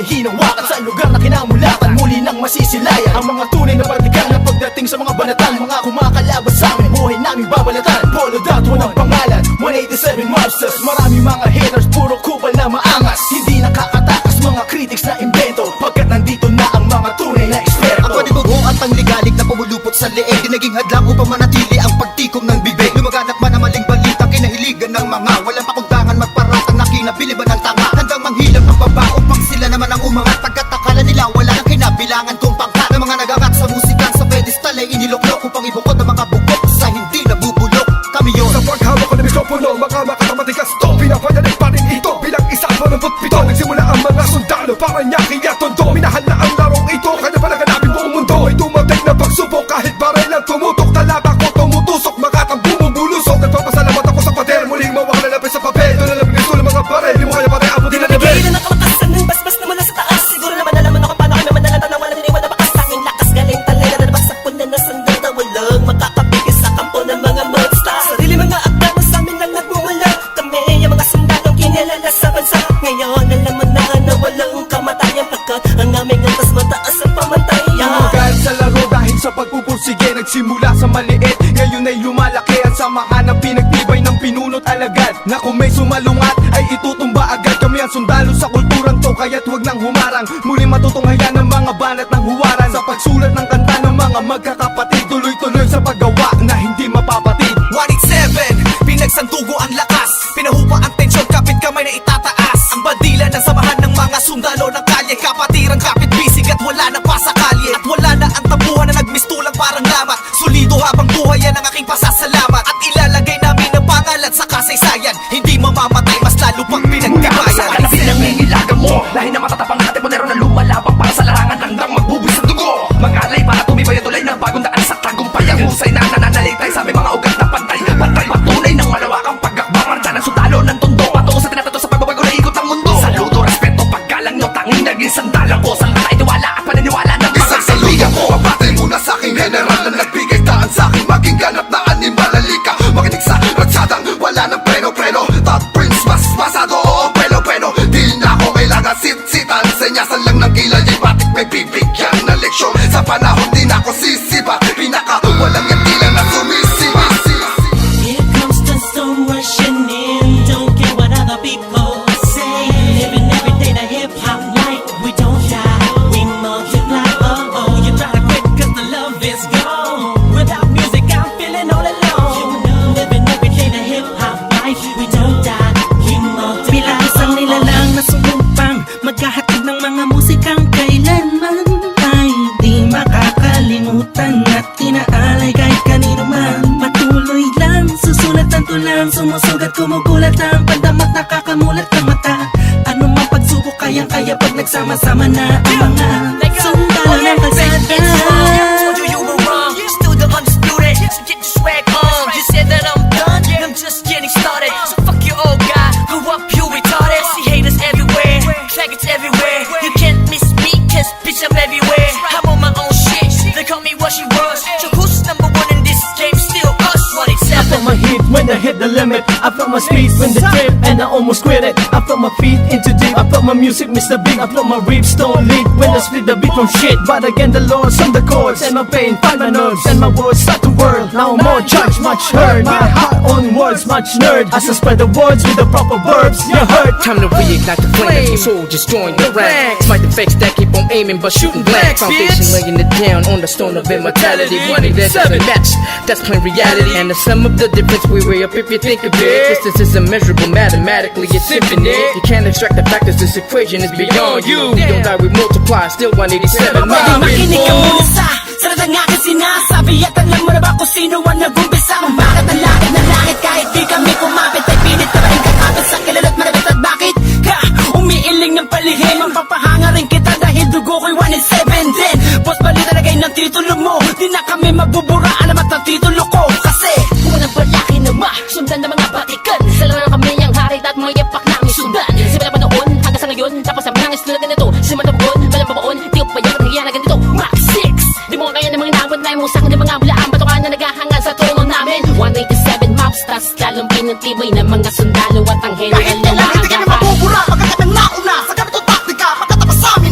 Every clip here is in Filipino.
hinawakan. Sa lugar na kinamulatan, muli nang masisilayan ang mga tunay na partikan na pagdating sa mga banatan. Mga kumakalaban sa amin, buhay namin babalatan. Follow that, walang pangalan, 187 mobsters. Marami mga haters, puro kupal na maangas. Hindi nakakatakas mga critics na invento, pagkat nandito na ang mga tunay na eksperto. Ang panibugo at pangligalig na pumulupot sa leeg, di naging hadlang upang manatili ang pagtikom ng bibig. Lumaganap man ang maling balita, kinahiligan ng mga walang pakundangan magparatang na kinabiliban ng tanga. Handang manghilang ang baba upang sila naman ang umangat. Pagkat akala nila wala nang kinabilangan kung pangkat. Ng mga nagangat sa musikan sa pedestal ay iniluklok upang ibukod ang mga bukod sa hindi nabubulok. Kami yun. Sa paghawak ko ng mikropono, makamakatamatika stop. Pinapanyanig pa rin ito bilang isa pa ng putpito. Nagsimula ang mga sundalo para niya kaya tondo. Minahal na ang larong ito, kanya pa naganapin buong mundo. Ay dumating na pagsubok kahit baril ang tumutok. Talaba ko tumutusok, makatang bumubulusok. Nagpapasalamat ako sa pader, muling mawak na lapis sa papel. Doon na lang gusto ng mga baril, di mo kaya pare abutin na level. Nagigilan ang kalakasan ng basbas na mula sa taas. Siguro naman nalaman ako paano kami manalatan na walang iniwan na bakas. Tanging lakas galing talaga na nabas sa punan na sandal na walang makakapigil sa kampo ng mga monsters. Sarili mga akda na sa amin lang nagmumula. Kami yung mga sundalong kinilala sa bansa. Ngayon alam mo na walang kamatayan, pagkat ang aming antas mataas ang pamantayan. Magal sa laro dahil sa pagpupursige, nagsimula sa maliit, ngayon ay lumalaki. Ang samahan ng pinagtibay ng pinunot alagad, na kung may sumalungat ay itutumba agad. Kami ang sundalo sa kulturang to, kaya't huwag nang humarang. Muli matutunghayan ng mga banat ng huwaran. Sa pagsulat ng kanta ng mga magkakapatid, tuloy-tuloy sa paggawa na hindi mapapatid. 187, pinagsandugo ang lakas, pinahupa ang tensyon, kapit kamay na itataas. Ang bandila ng samahan ng mga sundalo ng kalye, kapatirang kapit bisig at wala na pa sa kalye. At wala na ang tabuhan na nagmistulang parang lamat. Solido habang buhay yan ang aking pasasalamat. At ilalagay namin ang pangalan sa kasaysayan, hindi mamamatay, mas lalo pang pinagtibayan. Kalapin ang ngingilagan mo, lahi na matatapang natin, punero na lumalabang para sa larangan, handang magbubuwis ng dugo. Mag-alay para tumibay ang tulay ng bagong daan sa tagumpay. Ang husay na nananalitay sa may mga ugat na pantay. Pantay patunay ng malawakang pagkakbang, marcha ng sundalo ng tondo, patungo sa tinatato sa pagbabago na ikot ang mundo. Saludo, respeto, paggalang nyo, tanging naging sandalan ko. Saan ka tiwala at paniniwala ng mga kaibigan ko. Mapatay muna sa aking general na nagbigay daan sa aking maging ganap na animal. Halika, makinig sa ratsadang wala ng preno-preno. Top Prince, mas masado, oo, pelo-pelo. Di na ako kailangan sit-sitan, senyasan lang ng kilay. Batik may bibigyan na leksyon, sa panahon di na ako sisipa. Pinaka walang yung tila na sumisipa. Here comes the storm rushing in. Don't care what other people say. Living every day the hip hop life. We don't die, we multiply. Oh oh, you try to quit 'cause the love is gone. Without music, I'm feeling all alone. Living every day the hip hop life. We don't die, we multiply. Bilang isang nilalang na sumumpang maghahatid ng mga musikang kailanman ay di makakalimutan at inaalay kahit kanino man. Patuloy lang, susulat ang tulang, sumusugat, kumugulat ang pandamat, nakakamulat ang mata. Ano mang pagsubok, kayang-kaya pag nagsama-sama na ang mga sundalo ng kalsada. Told you you were wrong, still the undisputed, so get your swag on. You said that I'm done, I'm just getting started. So fuck your old guy, grew up you retarded. See haters everywhere, faggots everywhere. You can't miss me, cause bitch I'm everywhere. I'm on my own shit, they call me what she was. So who's number one in this game? Still us, I felt 187. my heat when I hit the limit. I felt my speed when the trip and I almost quit it. I felt my feet into deep. I felt my music Mr. Big. I felt my ribs don't leak when I split the beat from shit. But again the Lord's on the chords and my pain find my nerves and my words start to whirl. Now more judge, much heard. My heart on words, much nerd. As I spread the words with the proper verbs. You heard. Time to reignite the flame, soldiers join the ranks. Smite the fakes that keep on aiming but shooting blank. Foundation laying it down on the stone of immortality. We need that doesn't match, that's plain reality. And the sum of the difference we weigh up if you think of it. Distance is immeasurable, mathematically it's infinite. You can't extract the factors, this equation is beyond you. We don't die, we multiply, still 187. Makinig ka muna sa sarad ang aking sinasabi. At alam mo na ba kung sino ang nag-umpisa? Bakit ang langit na langit kahit di kami kumapit? Ay pilit ka ba rin kakapit sa kilala't marabit? At bakit ka umiiling ng palihim? Ang papahanga rin kita dahil dugo ko'y 187 din. Boss balita lagay ng titulo mo, di na kami magbubura, alamat ang titulo ko. Kasi unang palaki na sundan ng mga batikan. Sila na kami ang hari at mga yapak namin sundan. Simula pa noon hanggang sa ngayon, tapos ang mga tulad na nito. Simula pa baon, walang pabaon, di ko pa yan ang nangyayari na ganito. Max 6, di mo kaya ng mga inawat na imusang ng mga bulaan. Patukan na naghahangad sa trono namin. 187 mobsters, lalong pinagtibay ng mga sundalo at ang general Kahit na kailan hindi kami mabubura, magkakatang nauna sa ganitong taktika, magkatapas sa amin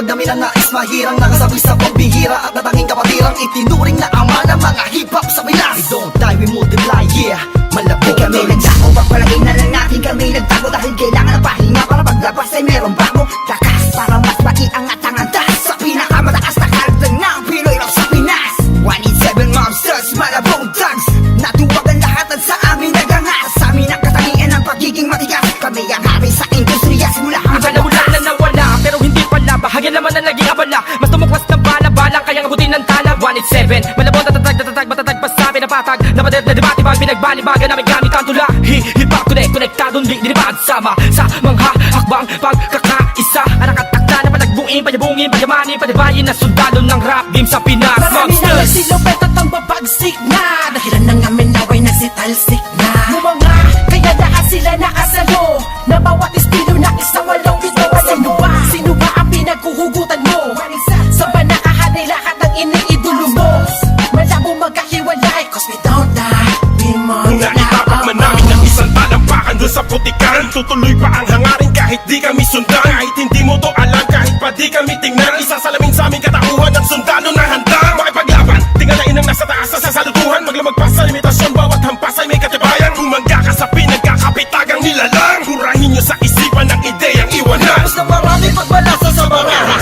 Pag namin ang nais mahirang nakasabi sa pagbihira at natanging kapatirang itinuring na ama ng mga hip-hop sa Pinas. We don't die, we multiply, yeah. Malapit kami nagdako, pagpalagay na lang natin kami nagtago dahil kailangan ng pahinga para paglabas ay meron bago lakas para mas maiangat ang antas sa pinakamataas na karagdag ng Pinoy rap sa Pinas. 187 Mobsters, malabong thugs, natuwag ang lahat at sa amin nagangas. Sa amin ang katangian ng pagiging matigas. Kami ang hari sa industriya simula hanggang Wala na nawala, pero hindi pala. Bahagya naman na naging abala. Mas tumuklas ng bala-balang kayang abutin ng tala. 187, malabon, tatatag, matatag pa sa pinapatag. Napadet na debate, bang pinagbalibagan namin gamit ang tula. Hip-hop, konektadong di dinibad. Sama sa mga hakbang pagkakaisa. Ang nakatakda na palagbuin, panyabungin, panyamanin, panibayin na sundalo ng rap game sa Pinas. Marami na nagsilupet at ang babagsik na dahilan ng amin naway nagsitalsik na Mga kaya lahat sila nakasalo na bawat estilo na isang walong ito. Sino ba ang pinaghuhugutan mo? Sa banakahan ay lahat ng iniidolo mo. Malabo magkahiwalay cause we don't die, we multiply. Naitapak man namin ng isang talampakan doon sa putikan. Tutuloy pa ang hangarin kahit di kami sundan. Kahit hindi mo to alam, kahit pa di kami tingnan. Isasalamin sa aming katauhan ng sundalo na handang makipaglaban. Tingalain ang nasa taas sa sasalutuhan. Maglamag pa sa limitasyon, bawat hampas ay may katibayan. Kung magkakasa pinagkakapitagang nilalang, hurahin nyo sa isipan ng ideyang iwanan. Tapos na marami pagbalasa sa baraha.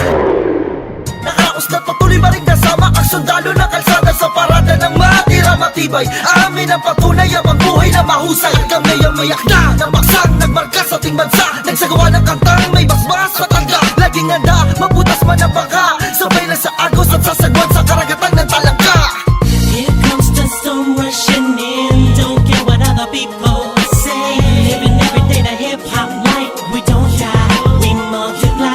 Nakaos na patuloy maring kasama ang sundalo ng kalsada sa parada ng matira matibay. Amin ang patunay ang buhay na mahusay. Kami ang mayakda ng baksang nagmarka sa ating bansa. Nagsagawa ng kantang may basbas sa tangga. Laging handa, mabutas man ang bangka. Sabay lang sa agos at sasagwan sa karagatan ng talangka. Here comes the storm rushing in. Don't care what other people say. Living every day the hip hop life. We don't die, we multiply.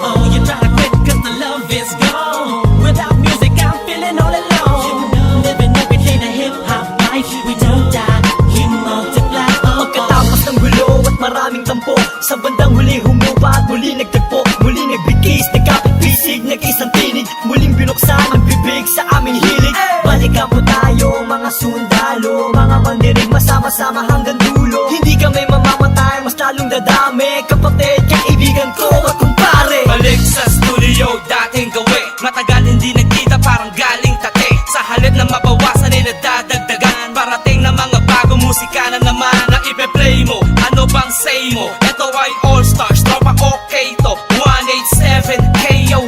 Oh, you try to quit cause the love is gone. Without music I'm feeling all alone. Living every day the hip hop life. We don't die, we multiply. Pagkatapos ng gulo at maraming tampo, sa bandang huli humupa at muli nagtagpo. Muli nagbigis, nagkapit bisig, nag-isang tinig. Muling binuksan ang bibig sa aming hilig. Balikan po tayo mga sundalo, mga mandirig masama-sama hanggang dulo. Hindi kami mamamatay, mas lalong dadami. Kapatid, kaibigan ko at kumpare. Balik sa studio, dating gawi. Matagal hindi nagkita, parang galing tate. Sa halip na mabawasan ay nadadagdagan. Parating na mga bago musika na naman na ipe-play mo. Ano bang say mo? Ito ay All Stars, tropa okay to 187 KON.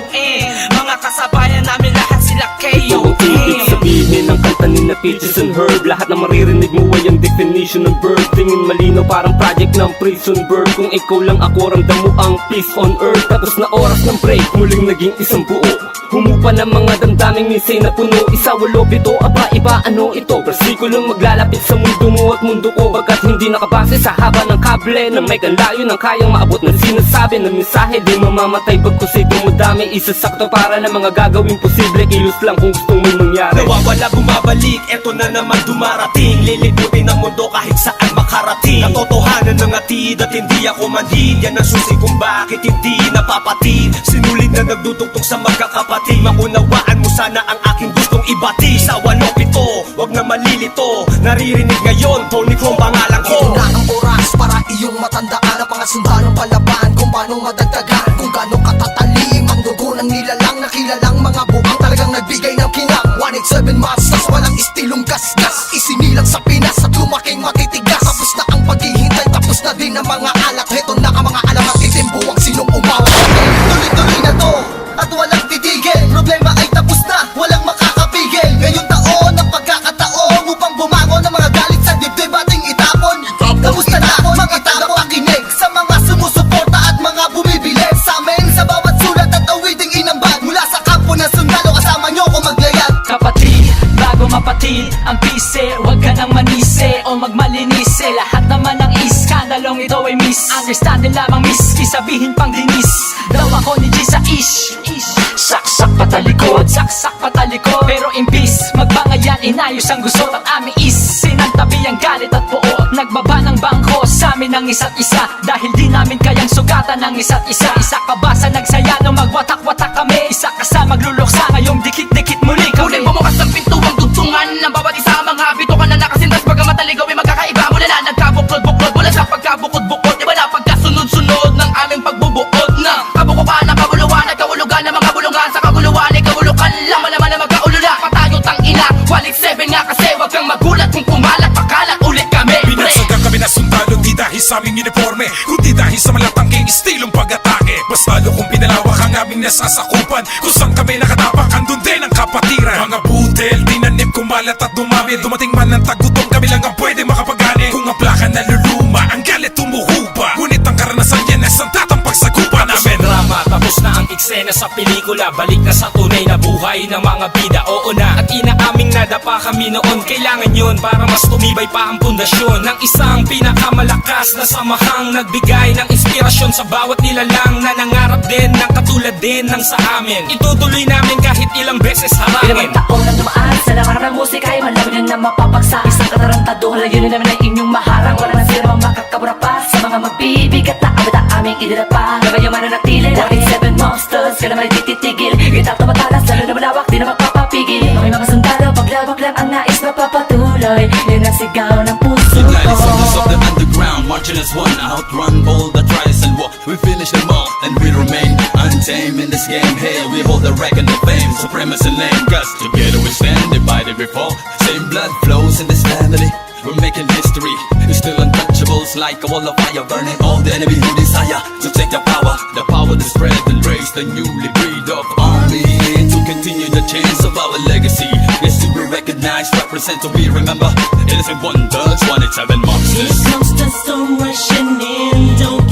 Mga kasabayan namin lahat sila KON. Ibig sabihin ng kanta ni na Peaches and Herb. Lahat na maririnig mo ay ang definition ng bird. Tingin malinaw parang project ng prison bird. Kung ikaw lang ako, ramdam mo ang peace on earth. Tapos na oras ng break, muling naging isang buo. Humupa ng mga damdaming misay na puno. Isa, walo, pito, aba, iba, ano ito? Versikulong maglalapit sa mundo mo at mundo ko. Bagkat hindi nakabase sa haba ng kable na may kanlayo ng kayang maabot na sinasabi ng mensahe. Di mamamatay pagkusay dumadami. Isasakto para na mga gagawin posible. Kilos lang kung gusto mong mangyari. Nawawala, bumabalik, eto na naman dumarating. Liliputin ang mundo kahit saan makarating. Natotohanan ng atid at hindi ako manhid. Yan ang susi kung bakit hindi napapatid. Sinulid na nagdutugtog sa magkakapatid. Maunawaan mo sana ang aking gustong ibati. Sa 107, wag na malilito. Naririnig ngayon, Tony Chrome pangalan ko. Ito na ang oras para iyong matandaan ang mga sundalong palaban. Kung paano madagdagan, kung gaano katatalim ang dugo ng nilalang na kilalang mga buang talagang nagbigay ng kinang. 187 Masters, walang istilong gasgas. Isinilang sa Pinas at lumaking matitigas. Tapos na ang paghihintay, tapos na din ang mga alat. Heto na ang mga alamat, itimbuwang sinong umawa. Tuloy-tuloy na to at walang titigil. Problema ay tapos na, walang makakapigil. Ngayong taon ang pagkakataon upang bumangon ng mga galit sa dibdib ating itapon. Kamusta na mga tao pakinig sa mga sumusuporta at mga bumibili sa amin sa bawat sulat at awiding inambag. Mula sa kampo ng sundalo kasama nyo ko maglayag. Kapatid, bago mapatid ang pise, huwag ka nang manise o magmalinise. Lahat naman ng iskandalong ito ay misunderstanding lamang, sabihin pang dinis. Daw ako ni G sa ish. Saksak patalikod, saksak patalikod. Pero imbis magbangayan, inayos ang gusot at aming is. Sinantabi ang galit at puot, nagbaba ng bangko sa amin ang isa't isa. Dahil di namin kayang sugatan ng isa't isa. Isa ka ba sa nagsaya nung magwatak-watak kami? Isa ka sa magluluksa ngayong dikit-dikit muli kami. Muling bumukas ang pintuang dugtungan ng bawat isa. Mga bito ka na nakasintas, bagamat aligaw ay magkakaiba. Mula na nagkabuklod-buklod, mula sa pagkabukod-bukod. Iba na pagkasunod-sunod ng aming pagbubuod na kabukukan, kabuluhan at kawulugan ng sa aming uniforme, kundi dahil sa malatangking estilong pag-atake. Mas lalo kung pinalawak ang aming nasasakupan, kung saan kami nakatapak, andun din ang kapatiran. Mga budel, tinanim, kumalat at dumami. Dumating man ang tagutom, kami lang ang pwede makapagani. Kung ang plaka naluluma, ang galit tumuhupa, ngunit ang karanasan yan ay sandatang pagsagupa namin. Drama, tapos na ang eksena sa pelikula. Balik na sa tunay na buhay ng mga bida. Oo na, at inaaming nadapa kami noon. Kailangan yun para mas tumibay pa ang pundasyon ng isang pinakamalakas na samahang nagbigay ng inspirasyon sa bawat nilalang na nangarap din ng katulad din ng sa amin. Itutuloy namin kahit ilang beses harangin. Ilang taon na dumaan sa larangan ng musika ay malaman na mapapagsa. Isang katarantado, layunin namin ay inyong maharang. Wala man sila makakabura pa sa mga magbibigat na abot ang aming idinapa. Gabay yung mananatili, 47 monsters, ka naman ay tititigil. Gitar tumatalas, lalo na malawak, di na magpapapigil. May mga sundalo, paglawak lang ang nais mapapatuloy. Yan ang sigaw ng puso United ko. soldiers of the underground, marching as one, outrun all the trials and war. We finish them all, and we remain untamed in this game. Hey, we hold the record of fame, supremacy lane. Cause together we stand, divided we fall. Same blood flows in this family. We're making history. We're still untouchables, like a wall of fire, burning all the enemy who desire to take the power to spread and raise the newly breed of army. To continue the chains of our legacy is to be recognized, represent, to be remembered. Innocent wonders, 187 monsters. Here comes the storm rushing in. Don't